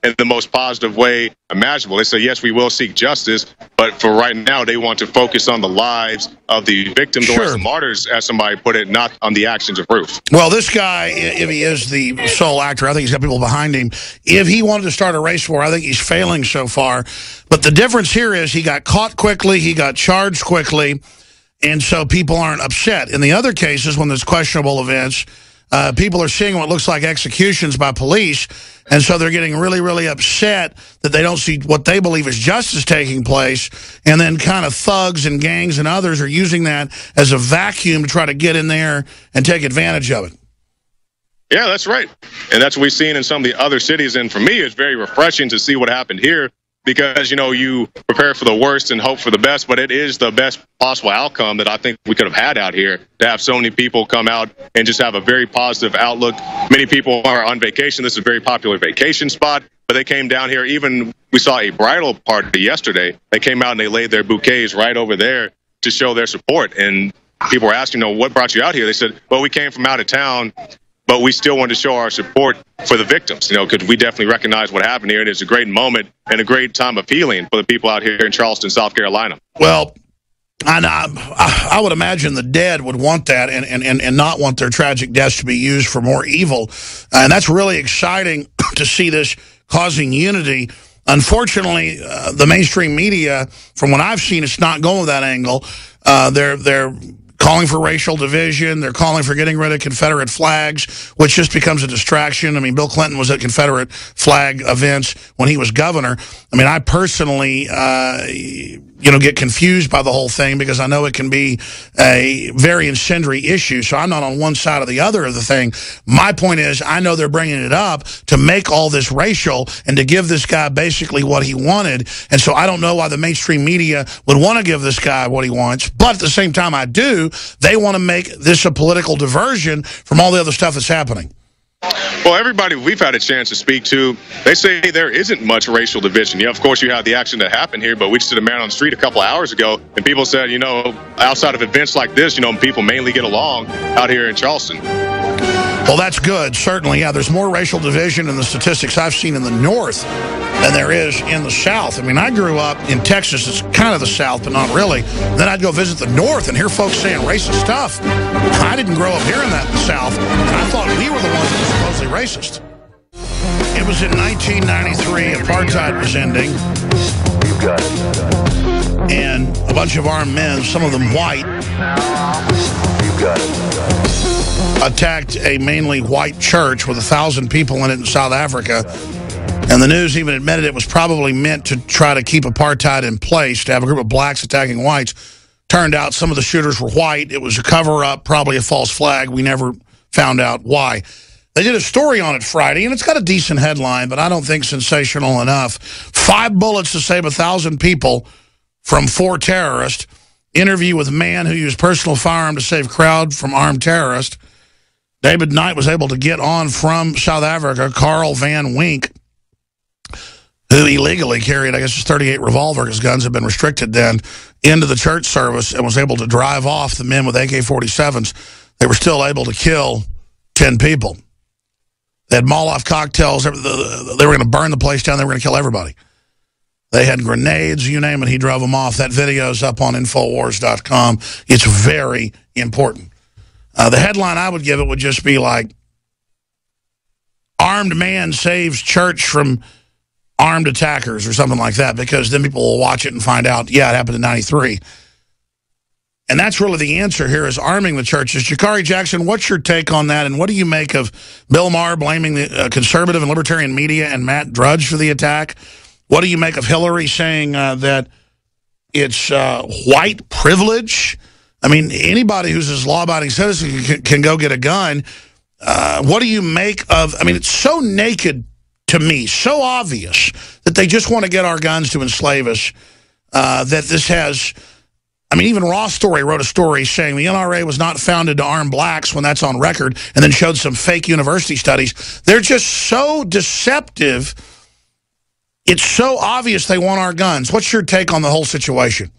in the most positive way imaginable. They say, yes, we will seek justice, but for right now, they want to focus on the lives of the victims or the martyrs, as somebody put it, not on the actions of Ruth. Well, this guy, if he is the sole actor, I think he's got people behind him. If he wanted to start a race war, I think he's failing so far. But the difference here is he got caught quickly, he got charged quickly, and so people aren't upset. In the other cases, when there's questionable events, people are seeing what looks like executions by police, and so they're getting really, really upset that they don't see what they believe is justice taking place, and then kind of thugs and gangs and others are using that as a vacuum to try to get in there and take advantage of it. Yeah, that's right. And that's what we've seen in some of the other cities, and for me, it's very refreshing to see what happened here, because, you know, you prepare for the worst and hope for the best, but it is the best possible outcome that I think we could have had out here, to have so many people come out and just have a very positive outlook. Many people are on vacation. This is a very popular vacation spot, but they came down here. Even we saw a bridal party yesterday. They came out and they laid their bouquets right over there to show their support. And people were asking, you know, what brought you out here? They said, well, we came from out of town, but we still want to show our support for the victims, you know, because we definitely recognize what happened here. And it's a great moment and a great time of healing for the people out here in Charleston, South Carolina. Well, I would imagine the dead would want that and not want their tragic deaths to be used for more evil. And that's really exciting to see this causing unity. Unfortunately, the mainstream media, from what I've seen, it's not going with that angle. They're calling for racial division. They're calling for getting rid of Confederate flags, which just becomes a distraction. I mean, Bill Clinton was at Confederate flag events when he was governor. I mean, I personally, get confused by the whole thing, because I know it can be a very incendiary issue. So I'm not on one side or the other of the thing. My point is, I know they're bringing it up to make all this racial and to give this guy basically what he wanted. And so I don't know why the mainstream media would want to give this guy what he wants. But at the same time, I do. They want to make this a political diversion from all the other stuff that's happening. Well, everybody we've had a chance to speak to, they say there isn't much racial division. Yeah, of course, you have the action that happened here, but we just did a man on the street a couple of hours ago, and people said, you know, outside of events like this, you know, people mainly get along out here in Charleston. Well, that's good, certainly. Yeah, there's more racial division in the statistics I've seen in the North than there is in the South. I mean, I grew up in Texas. It's kind of the South, but not really. Then I'd go visit the North and hear folks saying racist stuff. I didn't grow up hearing that in the South, and I thought we were the ones that were supposedly racist. It was in 1993. Apartheid was ending. And a bunch of armed men, some of them white, attacked a mainly white church with 1,000 people in it in South Africa. And the news even admitted it was probably meant to try to keep apartheid in place, to have a group of blacks attacking whites. Turned out some of the shooters were white. It was a cover-up, probably a false flag. We never found out why. They did a story on it Friday, and it's got a decent headline, but I don't think sensational enough. 5 bullets to save 1,000 people from 4 terrorists. Interview with man who used personal firearm to save crowd from armed terrorists. David Knight was able to get on from South Africa. Carl Van Wink, who illegally carried, I guess, his .38 revolver, because guns had been restricted then, into the church service, and was able to drive off the men with AK-47s. They were still able to kill 10 people. They had Molotov cocktails. They were going to burn the place down. They were going to kill everybody. They had grenades, you name it, he drove them off. That video's up on Infowars.com. It's very important. The headline I would give it would just be like, armed man saves church from armed attackers, or something like that, because then people will watch it and find out, yeah, it happened in 93. And that's really the answer here, is arming the churches. Jakari Jackson, what's your take on that, and what do you make of Bill Maher blaming the conservative and libertarian media and Matt Drudge for the attack? What do you make of Hillary saying that it's white privilege? I mean, anybody who's a law-abiding citizen can go get a gun. What do you make of, I mean, it's so naked to me, so obvious that they just want to get our guns to enslave us, that this has, I mean, even Ross Story wrote a story saying the NRA was not founded to arm blacks, when that's on record, and then showed some fake university studies. They're just so deceptive. It's so obvious they want our guns. What's your take on the whole situation?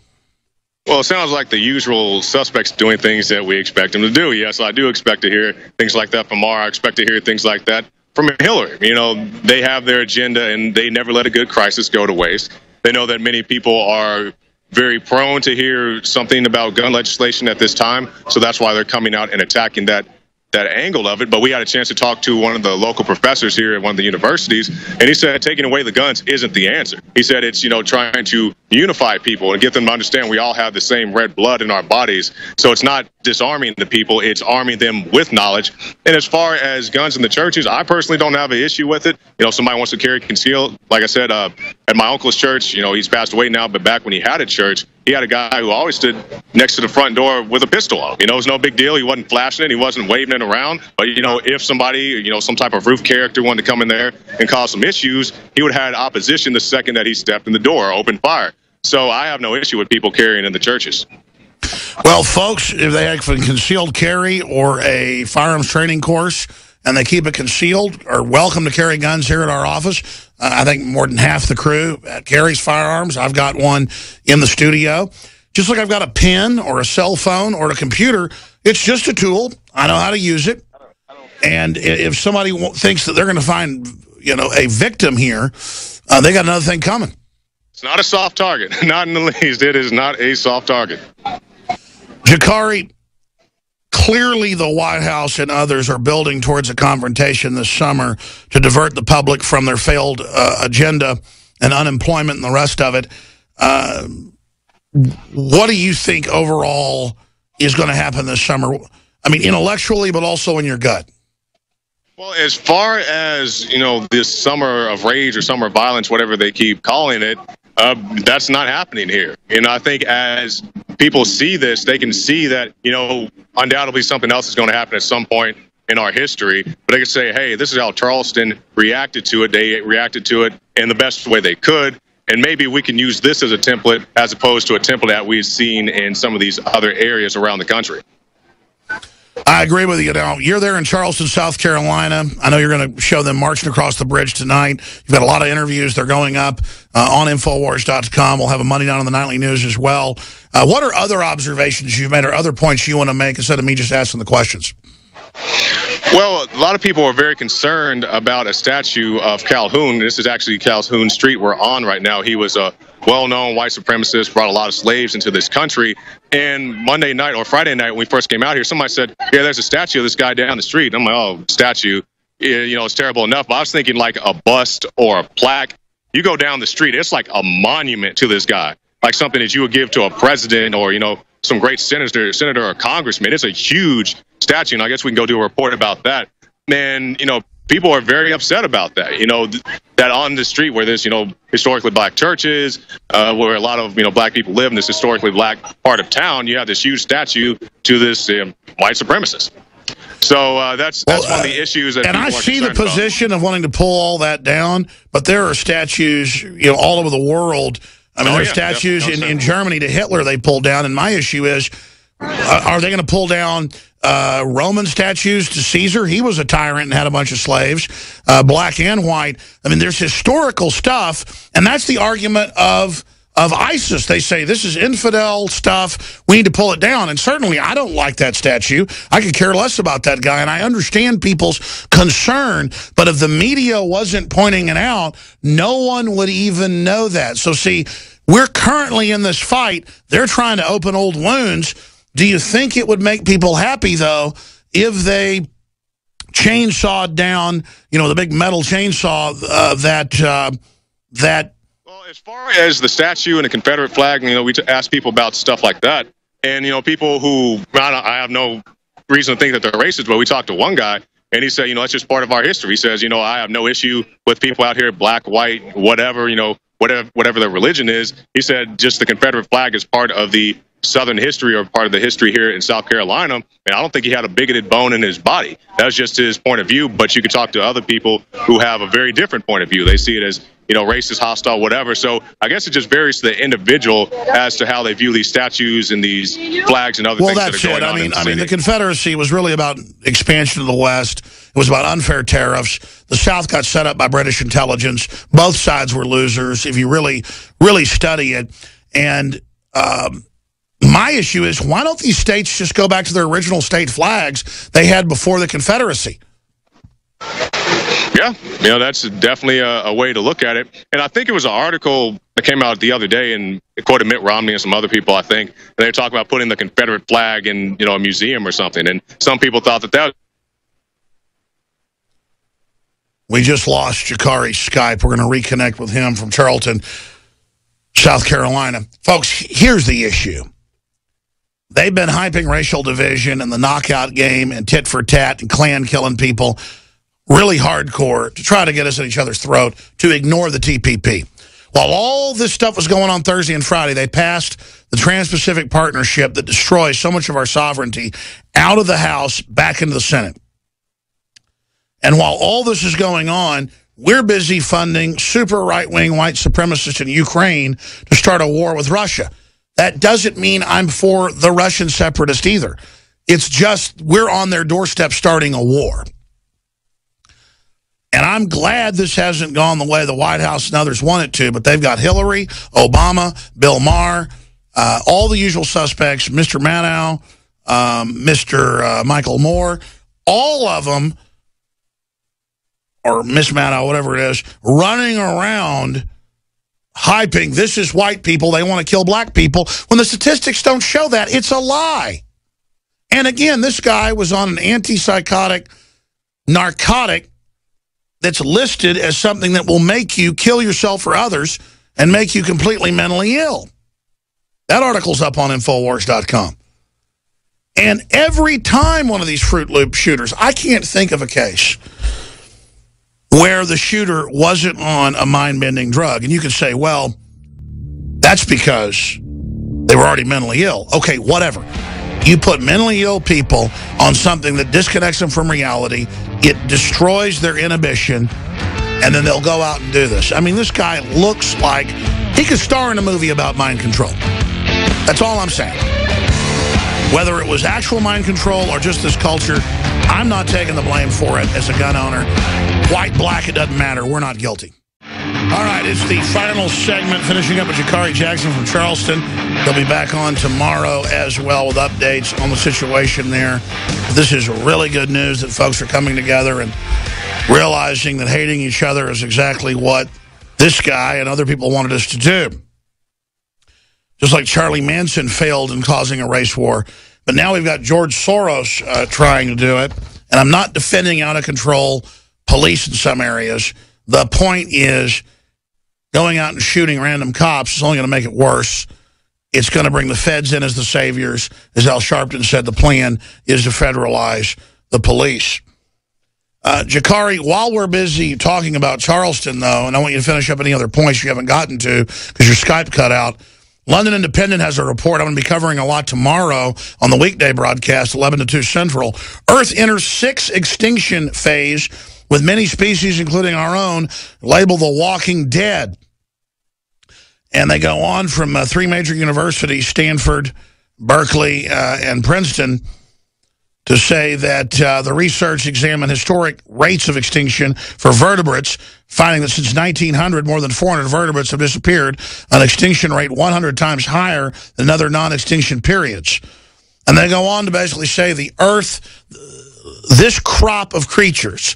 Well, it sounds like the usual suspects doing things that we expect them to do. Yes, I do expect to hear things like that from Maher. I expect to hear things like that from Hillary. You know, they have their agenda, and they never let a good crisis go to waste. They know that many people are very prone to hear something about gun legislation at this time, so that's why they're coming out and attacking that angle of it. But we had a chance to talk to one of the local professors here at one of the universities, and he said taking away the guns isn't the answer. He said it's, you know, trying to unify people and get them to understand we all have the same red blood in our bodies. So it's not disarming the people, it's arming them with knowledge. And as far as guns in the churches, I personally don't have an issue with it. You know, somebody wants to carry concealed. Like I said, at my uncle's church, you know, he's passed away now, but back when he had a church, he had a guy who always stood next to the front door with a pistol on him. You know, it was no big deal. He wasn't flashing it. He wasn't waving it around. But, you know, if somebody, you know, some type of roof character wanted to come in there and cause some issues, he would have had opposition the second that he stepped in the door, open fire. So I have no issue with people carrying in the churches. Well, folks, if they have a concealed carry or a firearms training course and they keep it concealed, are welcome to carry guns here at our office. I think more than half the crew carries firearms. I've got one in the studio. Just like I've got a pen or a cell phone or a computer, it's just a tool. I know how to use it. And if somebody thinks that they're going to find, you know, a victim here, they got another thing coming. It's not a soft target. Not in the least. It is not a soft target. Jakari, clearly the White House and others are building towards a confrontation this summer to divert the public from their failed agenda and unemployment and the rest of it. What do you think overall is going to happen this summer? I mean, intellectually, but also in your gut. Well, as far as, you know, this summer of rage or summer of violence, whatever they keep calling it, that's not happening here. And I think as people see this, they can see that, you know, undoubtedly something else is going to happen at some point in our history. But they can say, hey, this is how Charleston reacted to it. They reacted to it in the best way they could. And maybe we can use this as a template as opposed to a template that we've seen in some of these other areas around the country. I agree with you. Now, you're there in Charleston, South Carolina. I know you're going to show them marching across the bridge tonight. You've got a lot of interviews. They're going up on Infowars.com. We'll have a Money Down on the Nightly News as well. What are other observations you've made or other points you want to make instead of me just asking the questions? Well, a lot of people are very concerned about a statue of Calhoun. This is actually Calhoun Street we're on right now. He was a well-known white supremacist, brought a lot of slaves into this country. And Monday night or Friday night when we first came out here, somebody said, yeah, there's a statue of this guy down the street. I'm like, oh, statue. You know, it's terrible enough. But I was thinking like a bust or a plaque. You go down the street, it's like a monument to this guy, like something that you would give to a president or, you know, some great senator or congressman. It's a huge statue, and I guess we can go do a report about that. And, you know, people are very upset about that, you know, that on the street where there's, you know, historically black churches, where a lot of, you know, black people live in this historically black part of town, you have this huge statue to this white supremacist. So that's one of the issues that. And I see the position of wanting to pull all that down, but there are statues, you know, all over the world. I mean, there are statues in Germany to Hitler they pulled down, and my issue is, are they going to pull down Roman statues to Caesar? He was a tyrant and had a bunch of slaves, black and white. I mean, there's historical stuff, and that's the argument of ISIS. They say this is infidel stuff. We need to pull it down. And certainly I don't like that statue. I could care less about that guy, and I understand people's concern. But if the media wasn't pointing it out, no one would even know that. So, see, we're currently in this fight. They're trying to open old wounds. Do you think it would make people happy, though, if they chainsawed down, you know, the big metal chainsaw that Well, as far as the statue and the Confederate flag, you know, we ask people about stuff like that. And, you know, people who, I have no reason to think that they're racist, but we talked to one guy, and he said, you know, that's just part of our history. He says, you know, I have no issue with people out here, black, white, whatever, you know, whatever their religion is. He said just the Confederate flag is part of the Southern history or part of the history here in South Carolina. And I don't think he had a bigoted bone in his body. That was just his point of view. But you could talk to other people who have a very different point of view. They see it as, you know, racist, hostile, whatever. So I guess it just varies to the individual as to how they view these statues and these flags and other things that are going on. I mean, the Confederacy was really about expansion of the West. It was about unfair tariffs. The South got set up by British intelligence. Both sides were losers if you really, really study it. And my issue is, why don't these states just go back to their original state flags they had before the Confederacy? Yeah, that's definitely a way to look at it. And I think it was an article that came out the other day, and it quoted Mitt Romney and some other people, I think. And they were talking about putting the Confederate flag in, a museum or something. And some people thought that. We just lost Jakari's Skype. We're going to reconnect with him from Charleston, South Carolina. Folks, here's the issue. They've been hyping racial division and the knockout game and tit for tat and Klan killing people really hardcore to try to get us at each other's throat to ignore the TPP. While all this stuff was going on Thursday and Friday, they passed the Trans-Pacific Partnership that destroys so much of our sovereignty out of the House back into the Senate. And while all this is going on, we're busy funding super right-wing white supremacists in Ukraine to start a war with Russia. That doesn't mean I'm for the Russian separatist either. It's just we're on their doorstep starting a war. And I'm glad this hasn't gone the way the White House and others want it to, but they've got Hillary, Obama, Bill Maher, all the usual suspects, Mr. Maddow, Mr. Michael Moore, all of them, or Miss Maddow, whatever it is, running around hyping, this is white people, they want to kill black people, when the statistics don't show that. It's a lie. And again, this guy was on an antipsychotic narcotic that's listed as something that will make you kill yourself or others and make you completely mentally ill. That article's up on Infowars.com. And every time one of these Fruit Loop shooters, I can't think of a case where the shooter wasn't on a mind-bending drug. And you could say, well, that's because they were already mentally ill. Okay, whatever. You put mentally ill people on something that disconnects them from reality, it destroys their inhibition, and then they'll go out and do this. I mean, this guy looks like he could star in a movie about mind control. That's all I'm saying. Whether it was actual mind control or just this culture, I'm not taking the blame for it as a gun owner. White, black, it doesn't matter. We're not guilty. All right, it's the final segment, finishing up with Jakari Jackson from Charleston. He'll be back on tomorrow as well with updates on the situation there. This is really good news that folks are coming together and realizing that hating each other is exactly what this guy and other people wanted us to do. Just like Charlie Manson failed in causing a race war. But now we've got George Soros trying to do it. And I'm not defending out-of-control police in some areas. The point is going out and shooting random cops is only going to make it worse. It's going to bring the feds in as the saviors. As Al Sharpton said, the plan is to federalize the police. Jakari, while we're busy talking about Charleston, though, and I want you to finish up any other points you haven't gotten to because your Skype cut out, London Independent has a report I'm going to be covering a lot tomorrow on the weekday broadcast, 11 to 2 Central. Earth enters 6th extinction phase with many species, including our own, labeled the walking dead. And they go on from 3 major universities, Stanford, Berkeley, and Princeton, to say that the research examined historic rates of extinction for vertebrates, finding that since 1900, more than 400 vertebrates have disappeared, an extinction rate 100 times higher than other non-extinction periods. And they go on to basically say the Earth, this crop of creatures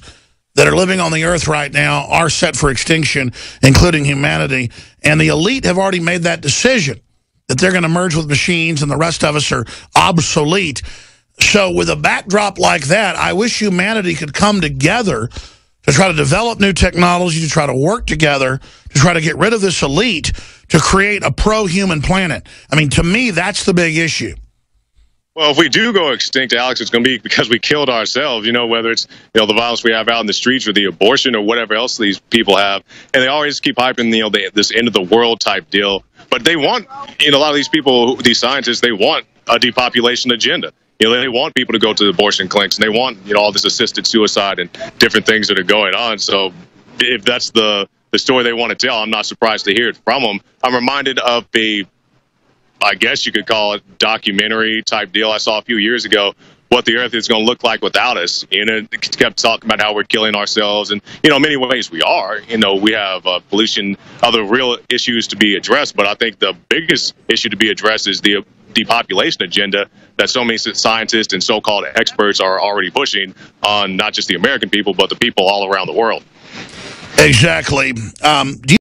that are living on the Earth right now are set for extinction, including humanity. And the elite have already made that decision, that they're going to merge with machines and the rest of us are obsolete. So with a backdrop like that, I wish humanity could come together to try to develop new technology, to try to work together, to try to get rid of this elite, to create a pro-human planet. I mean, to me, that's the big issue. Well, if we do go extinct, Alex, it's going to be because we killed ourselves, whether it's, the violence we have out in the streets or the abortion or whatever else these people have. And they always keep hyping, this end of the world type deal. But they want, a lot of these people, these scientists, they want a depopulation agenda. They want people to go to the abortion clinics, and they want, all this assisted suicide and different things that are going on. So if that's the story they want to tell, I'm not surprised to hear it from them. I'm reminded of I guess you could call it documentary type deal I saw a few years ago, what the Earth is going to look like without us. It kept talking about how we're killing ourselves. And, in many ways we are. We have pollution, other real issues to be addressed. But I think the biggest issue to be addressed is the depopulation agenda that so many scientists and so-called experts are already pushing on not just the American people, but the people all around the world. Exactly. Do you